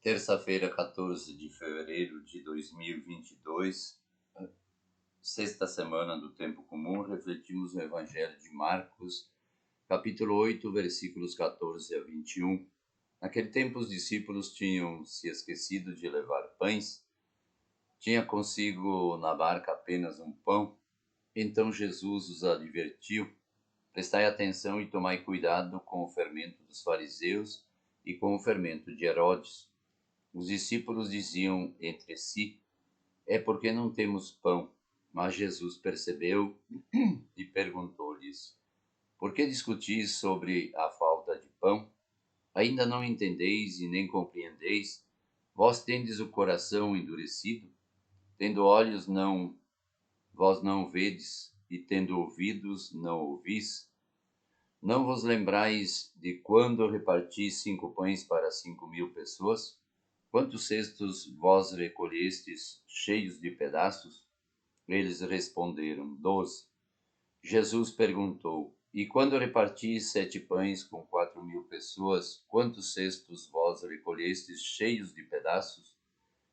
Terça-feira, 14 de fevereiro de 2022, sexta semana do Tempo Comum, refletimos no Evangelho de Marcos, capítulo 8, versículos 14 a 21. Naquele tempo os discípulos tinham se esquecido de levar pães, tinha consigo na barca apenas um pão. Então Jesus os advertiu: prestai atenção e tomai cuidado com o fermento dos fariseus e com o fermento de Herodes. Os discípulos diziam entre si: é porque não temos pão. Mas Jesus percebeu e perguntou-lhes: por que discutis sobre a falta de pão? Ainda não entendeis e nem compreendeis? Vós tendes o coração endurecido? Tendo olhos, vós não vedes, e tendo ouvidos, não ouvis? Não vos lembrais de quando reparti 5 pães para 5.000 pessoas? Quantos cestos vós recolhestes cheios de pedaços? Eles responderam: 12. Jesus perguntou: e quando reparti 7 pães com 4.000 pessoas, quantos cestos vós recolhestes cheios de pedaços?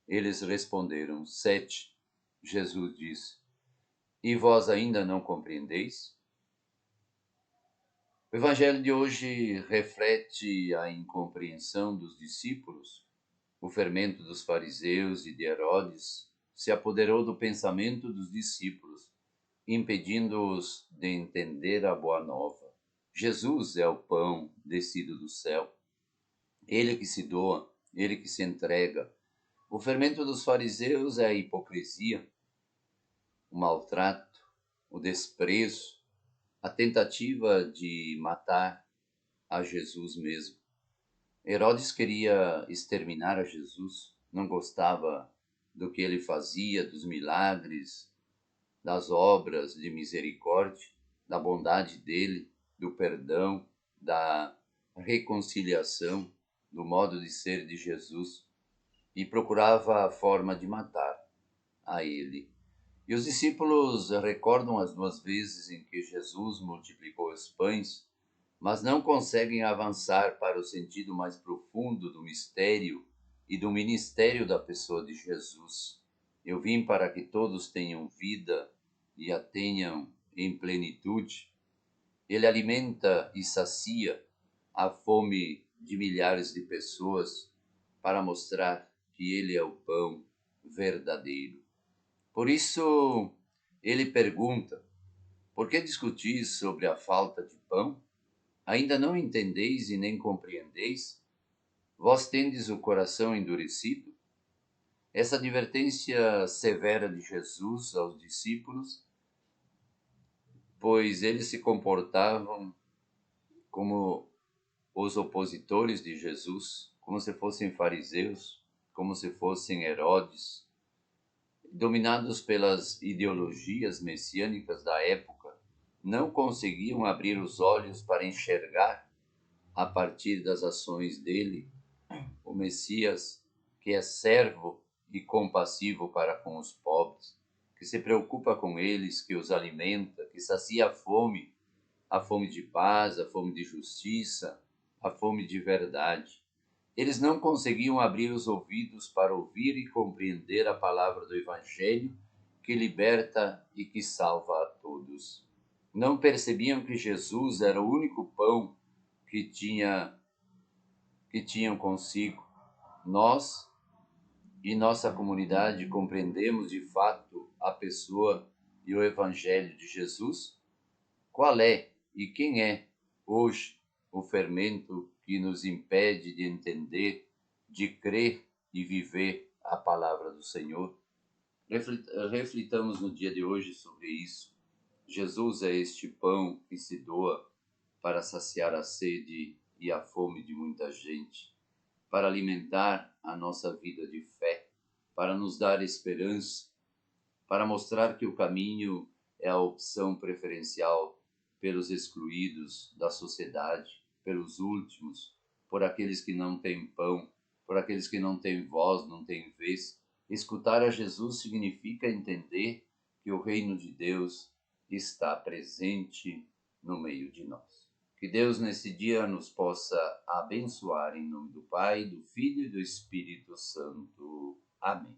Eles responderam: 7. Jesus disse: e vós ainda não compreendeis? O Evangelho de hoje reflete a incompreensão dos discípulos. O fermento dos fariseus e de Herodes se apoderou do pensamento dos discípulos, impedindo-os de entender a boa nova. Jesus é o pão descido do céu. Ele que se doa, ele que se entrega. O fermento dos fariseus é a hipocrisia, o maltrato, o desprezo, a tentativa de matar a Jesus mesmo. Herodes queria exterminar a Jesus, não gostava do que ele fazia, dos milagres, das obras de misericórdia, da bondade dele, do perdão, da reconciliação, do modo de ser de Jesus, e procurava a forma de matar a ele. E os discípulos recordam as 2 vezes em que Jesus multiplicou os pães, mas não conseguem avançar para o sentido mais profundo do mistério e do ministério da pessoa de Jesus. Eu vim para que todos tenham vida e a tenham em plenitude. Ele alimenta e sacia a fome de milhares de pessoas para mostrar que ele é o pão verdadeiro. Por isso, ele pergunta: por que discutis sobre a falta de pão? Ainda não entendeis e nem compreendeis? Vós tendes o coração endurecido? Essa advertência severa de Jesus aos discípulos, pois eles se comportavam como os opositores de Jesus, como se fossem fariseus, como se fossem Herodes, dominados pelas ideologias messiânicas da época, não conseguiam abrir os olhos para enxergar, a partir das ações dele, o Messias, que é servo e compassivo para com os pobres, que se preocupa com eles, que os alimenta, que sacia a fome de paz, a fome de justiça, a fome de verdade. Eles não conseguiam abrir os ouvidos para ouvir e compreender a palavra do Evangelho, que liberta e que salva a todos. Não percebiam que Jesus era o único pão que tinham consigo. Nós e nossa comunidade compreendemos de fato a pessoa e o Evangelho de Jesus? Qual é e quem é hoje o fermento que nos impede de entender, de crer e viver a palavra do Senhor? Reflitamos no dia de hoje sobre isso. Jesus é este pão que se doa para saciar a sede e a fome de muita gente, para alimentar a nossa vida de fé, para nos dar esperança, para mostrar que o caminho é a opção preferencial pelos excluídos da sociedade, pelos últimos, por aqueles que não têm pão, por aqueles que não têm voz, não têm vez. Escutar a Jesus significa entender que o reino de Deus está presente no meio de nós. Que Deus nesse dia nos possa abençoar em nome do Pai, do Filho e do Espírito Santo. Amém.